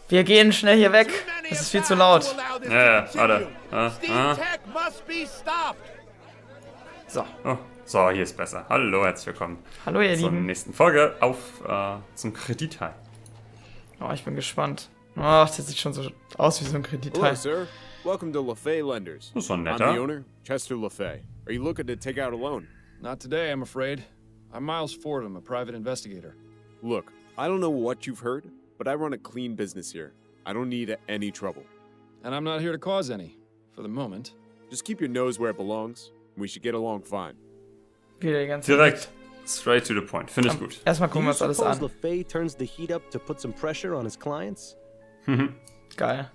Wir gehen schnell hier weg. Das ist viel zu laut. Ja, warte. So. Oh, so, hier ist besser. Hallo, herzlich willkommen. Hallo ihr Zur Lieben. nächsten Folge auf zum Kreditteil. Oh, ich bin gespannt. Oh, das sieht schon so aus wie so ein Kreditteil. Hello, sir. Welcome to LaFay Lenders. Das ist so ein I'm the netter. owner, Chester LaFay. Are you looking to take out a loan? Not today, I'm afraid. I'm Miles Fordham, a private investigator. Look, I don't know what you've heard, but I run a clean business here. I don't need any trouble. And I'm not here to cause any, for the moment. Just keep your nose where it belongs. We should get along fine. Wieder die ganze Direkt, straight to the point. Finde ich gut. Erstmal gucken wir Do you uns alles suppose an. LaFay turns the heat up to put some pressure on his clients? Geil.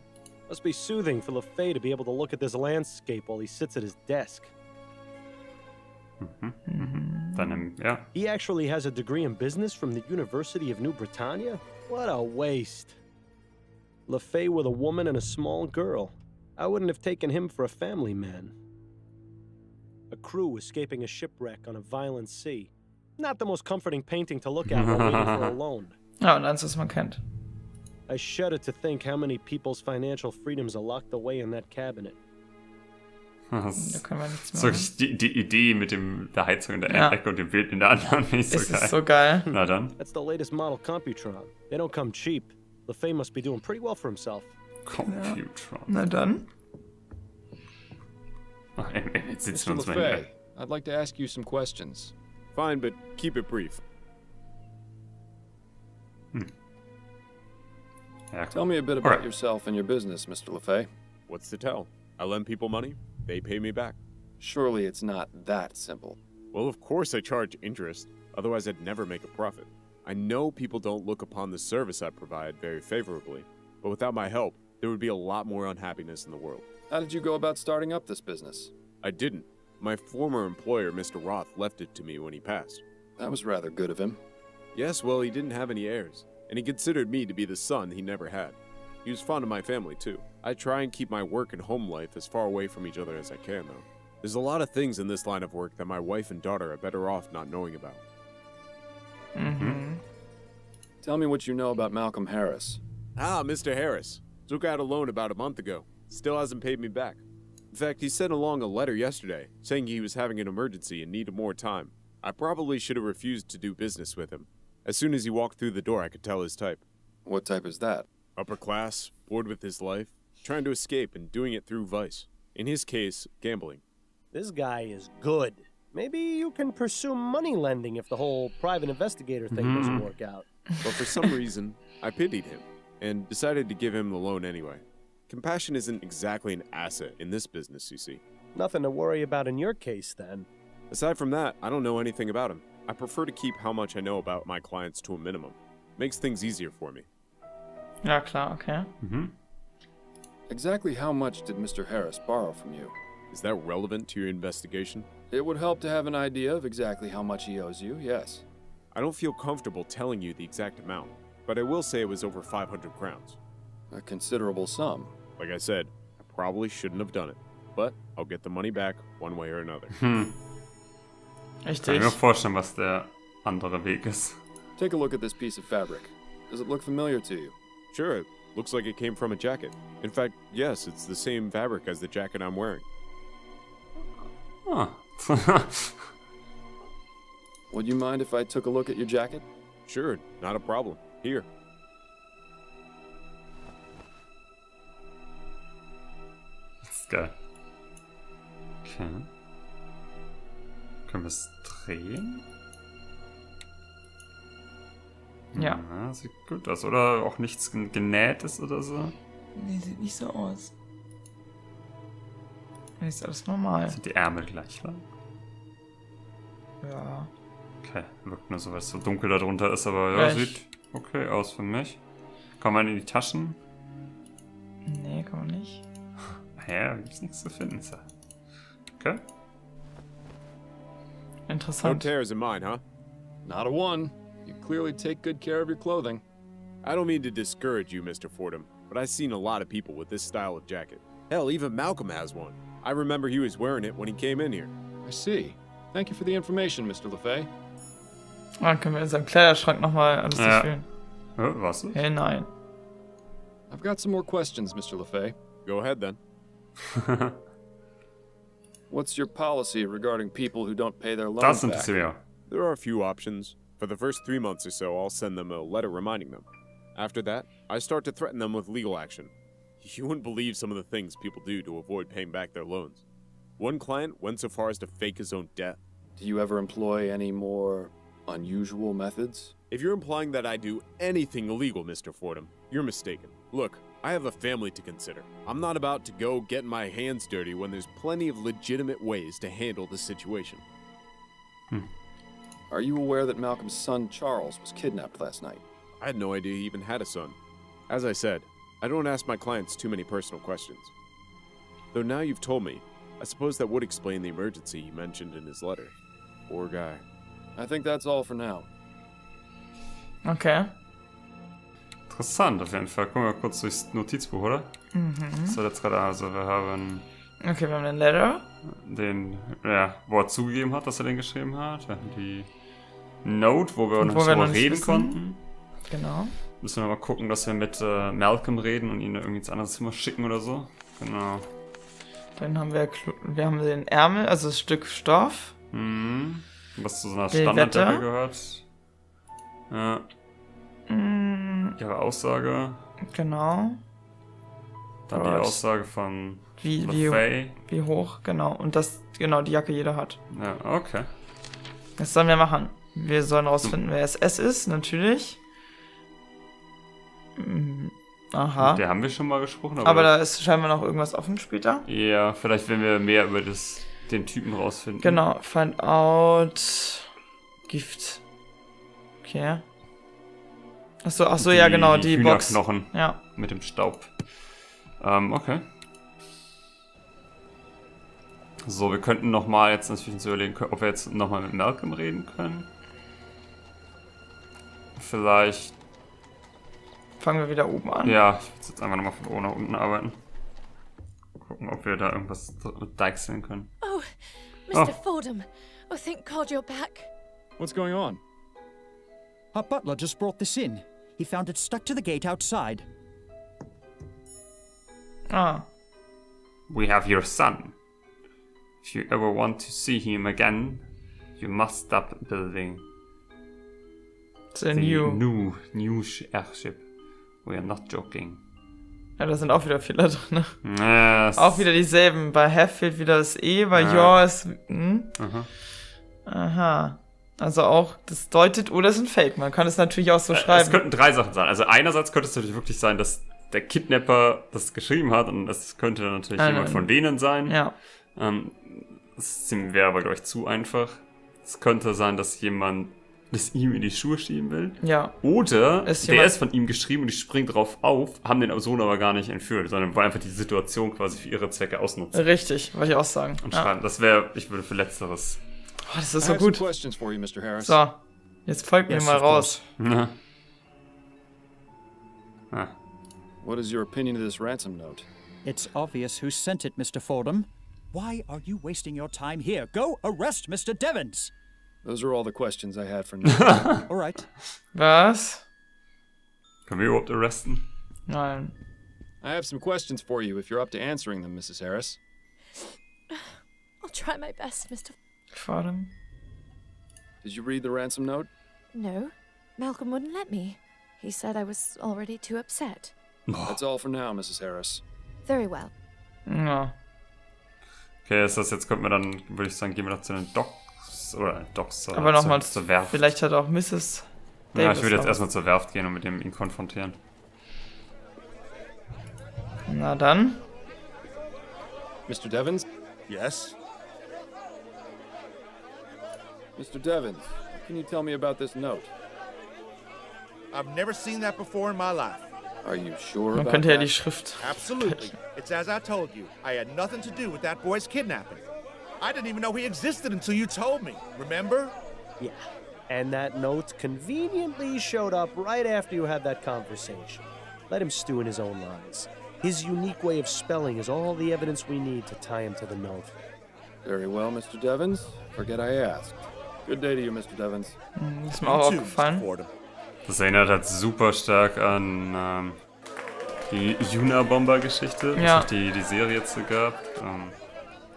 Must be soothing for LaFay to be able to look at this landscape while he sits at his desk. Dann, ja. He actually has a degree in business from the University of New Britannia? What a waste. LaFay with a woman and a small girl. I wouldn't have taken him for a family man. A crew escaping a shipwreck on a violent sea. Not the most comforting painting to look at while waiting for a loan. Ja, und eins, was man kennt. I shudder to think how many people's financial freedoms are locked away in that cabinet. Das Da können wir nichts ist machen. wirklich die Idee mit der Heizung in der Ja. Ecke und dem Bild in der anderen. Finde ich so Es geil. ist so geil. Na dann. That's the latest model Computron. They don't come cheap. LaFay must be doing pretty well for himself. Computron. Na dann. Ach, jetzt sitzen wir Mr. uns mal hier. LaFay, I'd like to ask you some questions. Fine, but keep it brief. Ja, Tell me a bit about Alright. yourself and your business, Mr. LaFay. What's to tell? I lend people money, they pay me back. Surely it's not that simple. Well, of course I charge interest, otherwise I'd never make a profit. I know people don't look upon the service I provide very favorably, but without my help, there would be a lot more unhappiness in the world. How did you go about starting up this business? I didn't. My former employer, Mr. Roth, left it to me when he passed. That was rather good of him. Yes, well, he didn't have any heirs, and he considered me to be the son he never had. He was fond of my family, too. I try and keep my work and home life as far away from each other as I can, though. There's a lot of things in this line of work that my wife and daughter are better off not knowing about. Tell me what you know about Malcolm Harris. Ah, Mr. Harris. Took out a loan about a month ago. Still hasn't paid me back. In fact, he sent along a letter yesterday, saying he was having an emergency and needed more time. I probably should have refused to do business with him. As soon as he walked through the door, I could tell his type. What type is that? Upper class, bored with his life, trying to escape and doing it through vice. In his case, gambling. This guy is good. Maybe you can pursue money lending if the whole private investigator thing doesn't work out. But for some reason, I pitied him and decided to give him the loan anyway. Compassion isn't exactly an asset in this business, you see. Nothing to worry about in your case, then. Aside from that, I don't know anything about him. I prefer to keep how much I know about my clients to a minimum. Makes things easier for me. Ja, klar, okay. Exactly how much did Mr. Harris borrow from you? Is that relevant to your investigation? It would help to have an idea of exactly how much he owes you, yes. I don't feel comfortable telling you the exact amount, but I will say it was over 500 crowns. A considerable sum. Like I said, I probably shouldn't have done it, but I'll get the money back one way or another. Kann ich Richtig. mir vorstellen, was der andere Weg ist. Take a look at this piece of fabric. Does it look familiar to you? Sure, it looks like it came from a jacket. In fact, yes, it's the same fabric as the jacket I'm wearing. Ah. Would you mind if I took a look at your jacket? Sure, not a problem. Here. Das ist geil. Okay. Können wir es drehen? Ja. Sieht gut aus. Oder auch nichts genähtes oder so. Nee, sieht nicht so aus. Nee, ist alles normal. Sind die Ärmel gleich lang? Ja. Okay, wirkt nur so, weil es so dunkel da drunter ist, aber ja, Ja, sieht okay aus für mich. Kann man in die Taschen? Nee, kann man nicht. Ja, gibt's nichts zu finden. So. Okay. No Interessant. tears in mine, huh? Not a one. You clearly take good care of your clothing. I don't mean to discourage you, Mr. Fordham, but I've seen a lot of people with this style of jacket. Hell, even Malcolm has one. I remember he was wearing it when he came in here. I see. Thank you for the information, Mr. LaFay. Dann können wir in seinem Kleiderschrank nochmal alles Ja. durchführen. Was ist? Hey, nein. I've got some more questions, Mr. LaFay. Go ahead then. What's your policy regarding people who don't pay their Das loans back? interessiert mich auch. There are a few options. For the first 3 months or so, I'll send them a letter reminding them. After that, I start to threaten them with legal action. You wouldn't believe some of the things people do to avoid paying back their loans. One client went so far as to fake his own death. Do you ever employ any more unusual methods? If you're implying that I do anything illegal, Mr. Fordham, you're mistaken. Look, I have a family to consider. I'm not about to go getting my hands dirty when there's plenty of legitimate ways to handle the situation. Are you aware that Malcolm's son, Charles, was kidnapped last night? I had no idea he even had a son. As I said, I don't ask my clients too many personal questions. Though now you've told me, I suppose that would explain the emergency he mentioned in his letter. Poor guy. I think that's all for now. Okay. Interessant, auf jeden Fall. Gucken wir mal kurz durchs Notizbuch, oder? So, jetzt gerade, also wir haben Okay, wir haben den Letter. den, ja, wo er zugegeben hat, dass er den geschrieben hat. Wir haben die Note, wo wir Und noch wo nicht wir drüber noch nicht reden wissen. konnten. Genau. Müssen wir mal gucken, dass wir mit Malcolm reden und ihn irgendwie ins andere Zimmer schicken oder so. Genau. Dann haben wir haben den Ärmel, also das Stück Stoff. Was zu so einer Die Standardjacke Wette. gehört. Ja, ihre Aussage. Genau. Dann die Gott. Aussage von Wie LaFay. hoch, genau. Und das, genau, die Jacke jeder hat. Ja, okay. Das sollen wir machen. Wir sollen rausfinden, wer SS ist, natürlich. Aha. Der haben wir schon mal gesprochen. Aber da ist scheinbar noch irgendwas offen später. Ja, vielleicht wenn wir mehr über den Typen rausfinden. Genau, find out Gift. Okay. Achso, ja, genau, die Box. Hühnerknochen Ja. mit dem Staub. Okay. So, wir könnten nochmal jetzt natürlich uns überlegen, ob wir jetzt nochmal mit Malcolm reden können. Vielleicht. Fangen wir wieder oben an. Ja, ich will jetzt einfach nochmal von oben nach unten arbeiten. Gucken, ob wir da irgendwas deichseln können. Oh, Mr. Fordham. Oh, thank God you're back. What's going on? Our butler just brought this in. He found it stuck to the gate outside. Ah. We have your son. If you ever want to see him again, you must stop building The the new. new airship. We are not joking. Ja, da sind auch wieder Fehler drin, ne? Yes. Auch wieder dieselben. Bei have fehlt wieder das E, bei your ist. Aha. Also auch, das deutet, oder ist ein Fake. Man kann es natürlich auch so Es schreiben. könnten 3 Sachen sein. Also einerseits könnte es natürlich wirklich sein, dass der Kidnapper das geschrieben hat und es könnte dann natürlich jemand von denen sein. Ja. Das wäre aber, glaube ich, zu einfach. Es könnte sein, dass jemand das ihm in die Schuhe schieben will. Ja. Oder Ist der jemand- ist von ihm geschrieben und die springen drauf auf, haben den Sohn aber gar nicht entführt, sondern wollen einfach die Situation quasi für ihre Zwecke ausnutzen Richtig, wollte ich auch sagen. und Ja. schreiben. Ich würde für Letzteres. Oh, das ist I so have some gut. questions for you, Mr. Harris. So, jetzt folgt mir Yes, mal of raus. Ja. Ah. What is your opinion of this ransom note? It's obvious who sent it, Mr. Fordham. Why are you wasting your time here? Go arrest Mr. Devons. Those are all the questions I had for now. All right. Was? Können wir überhaupt arresten? Nein. I have some questions for you if you're up to answering them, Mrs. Harris. I'll try my best, Mr. Fordham. Did you read the ransom note? No, Malcolm wouldn't let me. He said I was already too upset. That's all for now, Mrs. Harris. Very well. Ja. Okay, ist das jetzt, könnten wir dann, würde ich sagen, gehen wir noch zu den Docks oder Docks Aber nochmals, zur Werft. vielleicht hat auch Mrs. Ja, Davis ich würde jetzt noch erstmal zur Werft gehen und mit dem ihn konfrontieren. was. Na dann. Mr. Devons? Yes? Mr. Devons, what can you tell me about this note? I've never seen that before in my life. Are you sure Man about könnte ja that? die Schrift. Absolutely. It's as I told you. I had nothing to do with that boy's kidnapping. I didn't even know he existed until you told me. Remember? Yeah. And that note conveniently showed up right after you had that conversation. Let him stew in his own lies. His unique way of spelling is all the evidence we need to tie him to the note. Very well, Mr. Devons. Forget I asked. Good day to you, Mr. Devons. Ist mir auch You too, Mr. aufgefallen. Fordham. Das erinnert halt super stark an Die Unabomber-Geschichte, Ja. dass es die Serie zu gab.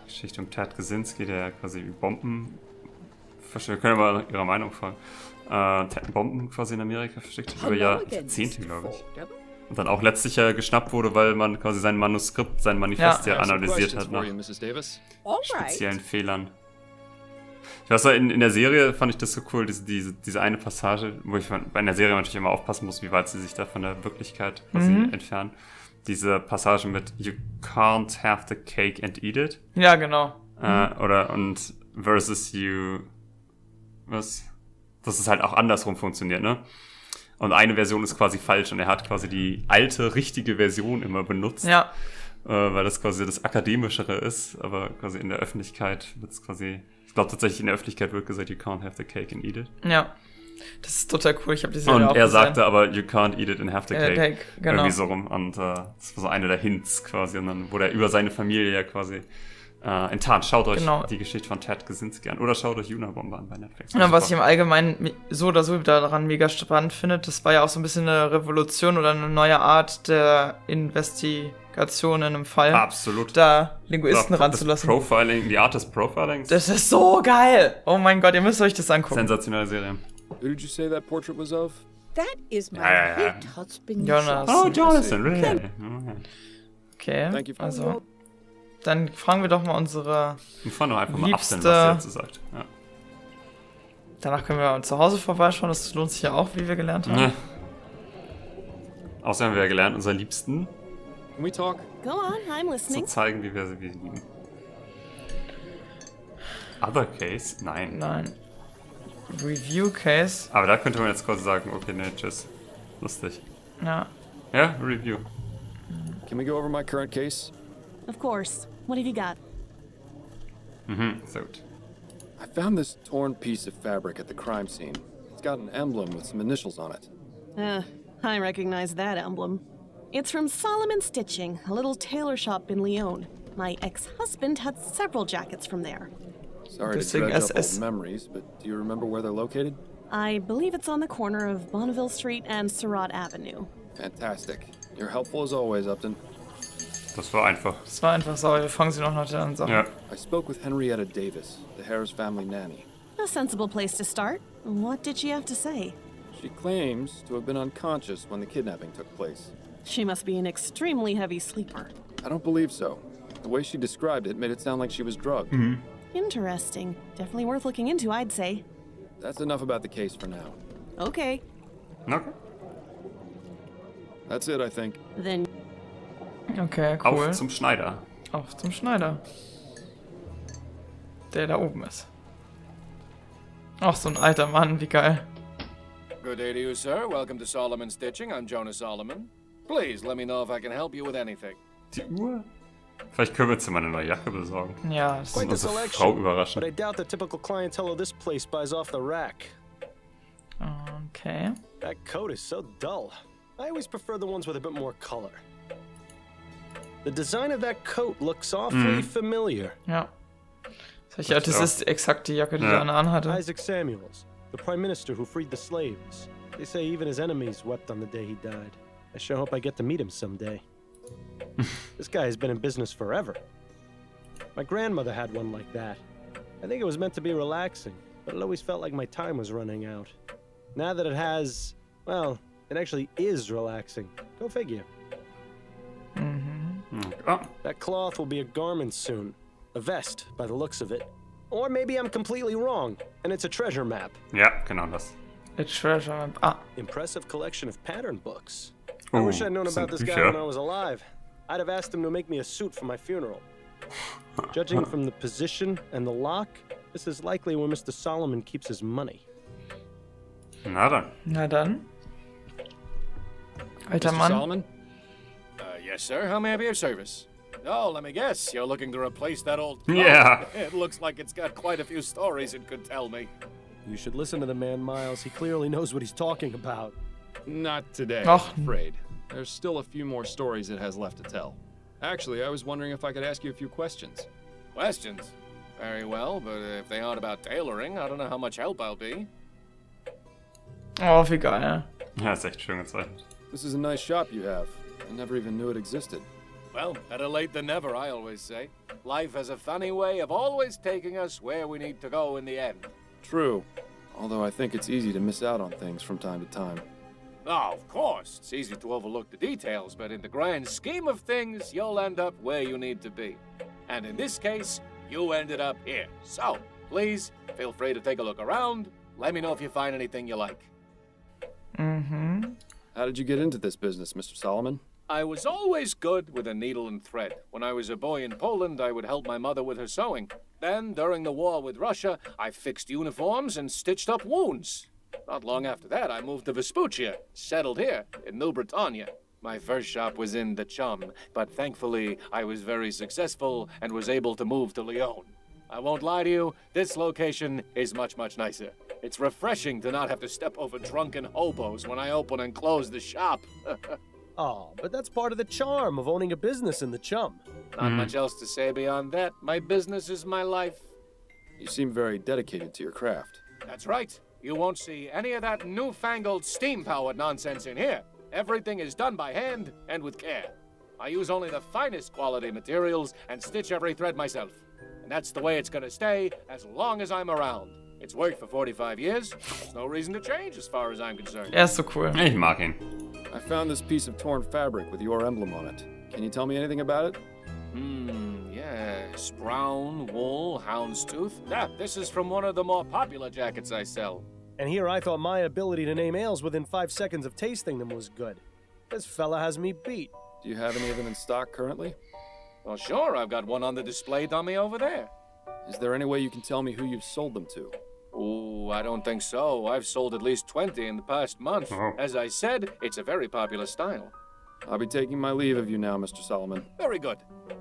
Geschichte um Ted Kaczynski, der quasi Bomben versteckt. Wir können mal ihre Meinung fragen. Bomben quasi in Amerika versteckt hat, über Jahrzehnte, glaube ich. Und dann auch letztlich ja geschnappt wurde, weil man quasi sein Manuskript, sein Manifest ja analysiert hat nach speziellen Fehlern. Ich weiß, in der Serie fand ich das so cool, diese eine Passage, wo ich bei einer Serie natürlich immer aufpassen muss, wie weit sie sich da von der Wirklichkeit quasi entfernen. Diese Passage mit You can't have the cake and eat it. Ja, genau. Und versus you, dass es halt auch andersrum funktioniert, ne? Und eine Version ist quasi falsch und er hat quasi die alte, richtige Version immer benutzt. Ja. Weil das quasi das Akademischere ist, aber quasi in der Öffentlichkeit wird es quasi, ich glaube tatsächlich in der Öffentlichkeit wird gesagt, you can't have the cake and eat it. Ja. Das ist total cool, ich habe die Serie Und auch er gesehen. sagte aber, you can't eat it and have the cake. Genau. Irgendwie so rum. Und das war so eine der Hints quasi. Und dann wurde er über seine Familie ja quasi enttarnt. Schaut euch die Geschichte von Ted Kaczynski an. Oder schaut euch Unabomber an bei Netflix. Ja, was ich im Allgemeinen so oder so daran mega spannend finde, das war ja auch so ein bisschen eine Revolution oder eine neue Art der Investigation in einem Fall. Absolut. Da Linguisten ranzulassen. Das Profiling, die Art des Profilings. Das ist so geil! Oh mein Gott, ihr müsst euch das angucken. Sensationelle Serie. Who did you say that portrait was of? That is my Ja. late husband. Jonas. Oh, Jonathan, really? Okay, Thank you for also dann fragen wir doch mal unsere Wir fahren doch einfach mal Liebste- abstellen, was sie dazu sagt. Ja. Danach können wir zu Hause vorbeischauen, das lohnt sich ja auch, wie wir gelernt haben. Ne. Außerdem haben wir ja gelernt, unseren Liebsten Can we talk? Go on, I'm zu listening. zeigen, wie wir sie lieben. Other Case? Nein. Nein. Review Case. Aber da könnte man jetzt quasi sagen, okay, ne, tschüss. Lustig. Ja. Ja, Review. Can we go over my current case? Of course. What have you got? Sehr gut. I found this torn piece of fabric at the crime scene. It's got an emblem with some initials on it. I recognize that emblem. It's from Solomon Stitching, a little tailor shop in Lyon. My ex-husband had several jackets from there. Sorry to Deswegen dredge up SS. old memories, but do you remember where they're located? I believe it's on the corner of Bonneville Street and Surratt Avenue. Fantastic. You're helpful as always, Upton. Das war einfach. Das war einfach sauer, wir fangen sie noch nach den anderen Sachen. Ja. I spoke with Henrietta Davis, the Harris family nanny. A sensible place to start. What did she have to say? She claims to have been unconscious when the kidnapping took place. She must be an extremely heavy sleeper. I don't believe so. The way she described it made it sound like she was drugged. Interesting. Definitely worth looking into, I'd say. That's enough about the case for now. Okay. Okay. That's it, I think. Then Okay, cool. Auf zum Schneider. Auf zum Schneider. Der da oben ist. Ach, so ein alter Mann, wie geil. Good day to you, sir. Welcome to Solomon Stitching. I'm Jonas Solomon. Please let me know if I can help you with anything. Die Uhr? Vielleicht können wir jetzt mal eine neue Jacke besorgen. Ja, das Quite the Unsere Frau selection, überraschen. but I doubt the typical clientele of this place buys off the rack. okay. That coat is so dull. I always prefer the ones with a bit more color. The design of that coat looks awfully familiar. Ja. Das ist exakt die Jacke, die Ja. Anna anhatte. Isaac Samuels, the prime minister who freed the slaves. They say even his enemies wept on the day he died. I sure hope I get to meet him someday. This guy has been in business forever. My grandmother had one like that. I think it was meant to be relaxing, but it always felt like my time was running out. Now that it has, well, it actually is relaxing. Go figure. Oh, That cloth will be a garment soon. A vest, by the looks of it. Or maybe I'm completely wrong, and it's a treasure map. ja, genau das. A treasure map. Ah, Impressive collection of pattern books. I wish I'd known das sind about this guy Bücher. when I was alive. I'd have asked him to make me a suit for my funeral. Judging from the position and the lock, this is likely where Mr. Solomon keeps his money. Na dann. na dann. Alter Mr. Mann. Solomon? Yes, sir. How may I be of service? Oh, let me guess. You're looking to replace that old clock. Yeah. It looks like it's got quite a few stories it could tell me. You should listen to the man, Miles. He clearly knows what he's talking about. Not today, Och. I'm afraid. There's still a few more stories it has left to tell. Actually, I was wondering if I could ask you a few questions. Questions? Very well, but if they aren't about tailoring, I don't know how much help I'll be. Oh, wie geil. Ja, ist echt schön gezeichnet. This is a nice shop you have. I never even knew it existed. Well, better late than never, I always say. Life has a funny way of always taking us where we need to go in the end. True. Although I think it's easy to miss out on things from time to time. Oh, of course, it's easy to overlook the details, but in the grand scheme of things, you'll end up where you need to be. And in this case, you ended up here. So, please, feel free to take a look around. Let me know if you find anything you like. Mhm. How did you get into this business, Mr. Solomon? I was always good with a needle and thread. When I was a boy in Poland, I would help my mother with her sewing. Then, during the war with Russia, I fixed uniforms and stitched up wounds. Not long after that, I moved to Vespuccia, settled here in New Britannia. My first shop was in the Chum, but thankfully, I was very successful and was able to move to Lyon. I won't lie to you, this location is much, much nicer. It's refreshing to not have to step over drunken hobos when I open and close the shop. Oh, but that's part of the charm of owning a business in the Chum. Not much else to say beyond that. My business is my life. You seem very dedicated to your craft. That's right. You won't see any of that newfangled steam-powered nonsense in here. Everything is done by hand and with care. I use only the finest quality materials and stitch every thread myself. And that's the way it's gonna stay as long as I'm around. It's worked for 45 years. There's no reason to change as far as I'm concerned. Er ist so cool. Ich mag ihn. I found this piece of torn fabric with your emblem on it. Can you tell me anything about it? Yes. Brown, wool, houndstooth. Yeah, this is from one of the more popular jackets I sell. And here I thought my ability to name ales within 5 seconds of tasting them was good. This fella has me beat. Do you have any of them in stock currently? Well, sure, I've got one on the display dummy over there. Is there any way you can tell me who you've sold them to? Ooh, I don't think so. I've sold at least 20 in the past month. Oh. As I said, it's a very popular style. I'll be taking my leave of you now, Mr. Solomon. Very good.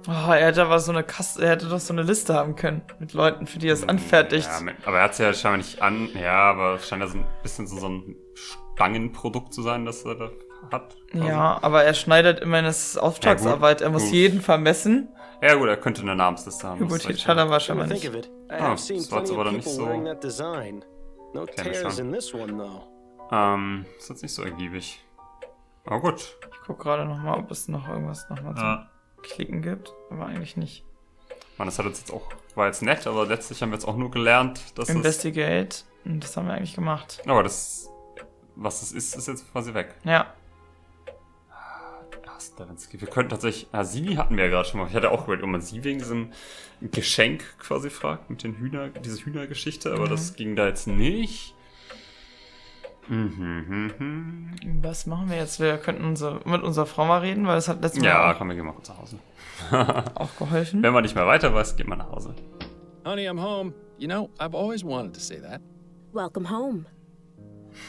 Oh, er hätte aber so eine Kasse, er hätte doch so eine Liste haben können mit Leuten, für die er es anfertigt. Ja, aber er hat es ja scheinbar nicht an. Ja, aber es scheint ja so ein bisschen so ein Stangenprodukt zu sein, das er da hat. Ja, aber er schneidet immerhin, das ist Auftragsarbeit. Er muss jeden vermessen. Ja gut, er könnte eine Namensliste haben. Hypothetisch hat er wahrscheinlich Think of nicht. it. I have seen das war jetzt plenty aber of dann nicht people so. wearing that design. No Kenn ich tears schon. in this one, though. Ist jetzt nicht so ergiebig. Aber gut. Ich guck gerade nochmal, ob es noch irgendwas nochmal zum Klicken gibt. Aber eigentlich nicht. Man, das hat uns jetzt auch, war jetzt nett, aber letztlich haben wir jetzt auch nur gelernt, dass Investigate. Und das haben wir eigentlich gemacht. Aber das, was das ist jetzt quasi weg. Ja. Wir könnten tatsächlich, sie hatten wir ja gerade schon mal. Ich hatte auch überlegt, ob man sie wegen diesem Geschenk quasi fragt, mit den diese Hühnergeschichte, aber das ging da jetzt nicht. Was machen wir jetzt? Wir könnten mit unserer Frau mal reden, weil es hat letztes Mal Ja, komm, wir gehen mal kurz nach Hause. auch geholfen. Wenn man nicht mehr weiter weiß, geht man nach Hause. Honey, I'm home. You know, I've always wanted to say that. Welcome home.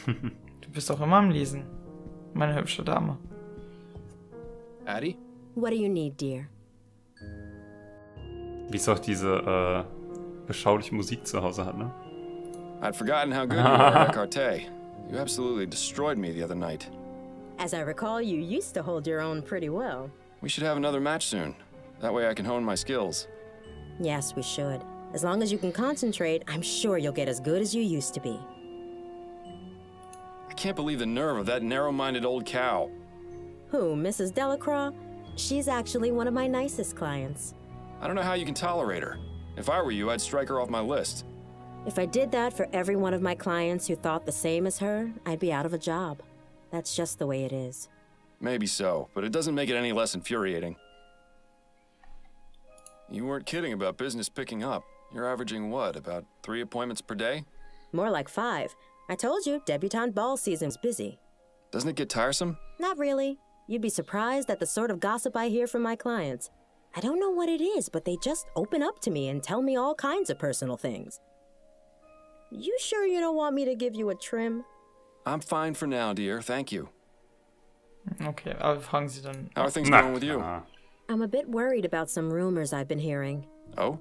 Du bist doch immer am Lesen, meine hübsche Dame. Addie? What do you need, dear? Wie es auch diese beschauliche Musik zu Hause hat, ne? I'd forgotten how good you are at écarté. You absolutely destroyed me the other night. As I recall, you used to hold your own pretty well. We should have another match soon. That way I can hone my skills. Yes, we should. As long as you can concentrate, I'm sure you'll get as good as you used to be. I can't believe the nerve of that narrow-minded old cow. Who, Mrs. Delacroix? She's actually one of my nicest clients. I don't know how you can tolerate her. If I were you, I'd strike her off my list. If I did that for every one of my clients who thought the same as her, I'd be out of a job. That's just the way it is. Maybe so, but it doesn't make it any less infuriating. You weren't kidding about business picking up. You're averaging what, about 3 appointments per day? More like 5. I told you, debutante ball season's busy. Doesn't it get tiresome? Not really. You'd be surprised at the sort of gossip I hear from my clients. I don't know what it is, but they just open up to me and tell me all kinds of personal things. You sure you don't want me to give you a trim? I'm fine for now, dear. Thank you. Okay, aber fragen Sie dann. How are things going with you? I'm a bit worried about some rumors I've been hearing. Oh?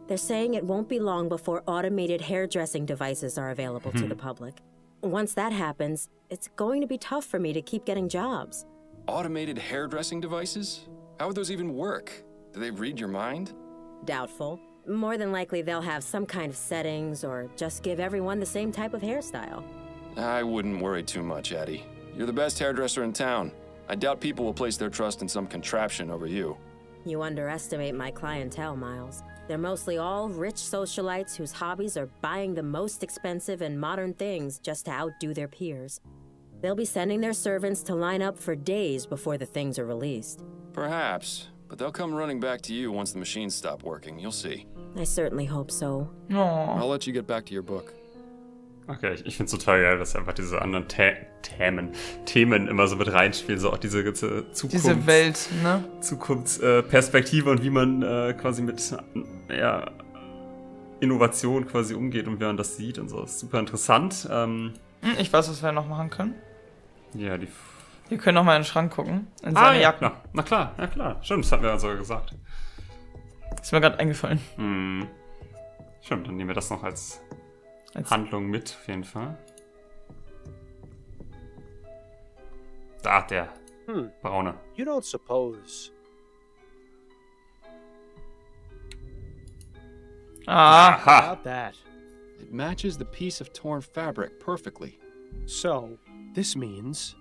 They're saying it won't be long before automated hairdressing devices are available to the public. Once that happens, it's going to be tough for me to keep getting jobs. Automated hairdressing devices? How would those even work? Do they read your mind? Doubtful. More than likely they'll have some kind of settings or just give everyone the same type of hairstyle. I wouldn't worry too much, Addie. You're the best hairdresser in town. I doubt people will place their trust in some contraption over you. You underestimate my clientele, Miles. They're mostly all rich socialites whose hobbies are buying the most expensive and modern things just to outdo their peers. They'll be sending their servants to line up for days before the things are released. Perhaps, but they'll come running back to you once the machines stop working. You'll see. I certainly hope so. I'll let you get back to your book. Okay, ich finde es total geil, dass einfach diese anderen Themen immer so mit reinspielen, so auch diese ganze Diese Welt, ne? Zukunftsperspektive und wie man quasi mit Innovation quasi umgeht und wie man das sieht und so. Das ist super interessant. Ich weiß, was wir noch machen können. Ja, Wir können noch mal in den Schrank gucken. In seine Jacken. Klar. Na klar, ja klar. Stimmt, das hatten wir ja sogar gesagt. Ist mir gerade eingefallen. Stimmt, dann nehmen wir das noch als Handlung mit, auf jeden Fall. Da, der braune. You don't suppose... Aha! About that. It matches the piece of torn fabric perfectly. So, this means...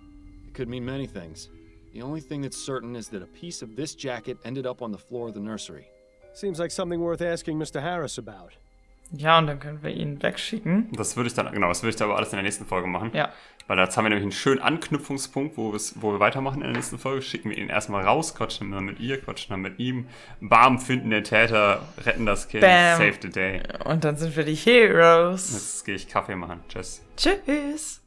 It could mean many things. The only thing that's certain is that a piece of this jacket ended up on the floor of the nursery. Seems like something worth asking Mr. Harris about. Ja, und dann können wir ihn wegschicken. Das würde ich dann aber alles in der nächsten Folge machen. Ja. Weil jetzt haben wir nämlich einen schönen Anknüpfungspunkt, wo wir weitermachen in der nächsten Folge. Schicken wir ihn erstmal raus, quatschen dann mit ihr, quatschen dann mit ihm. Bam, finden den Täter, retten das Kind, Bam. save the day. Und dann sind wir die Heroes. Jetzt gehe ich Kaffee machen. Tschüss. Tschüss.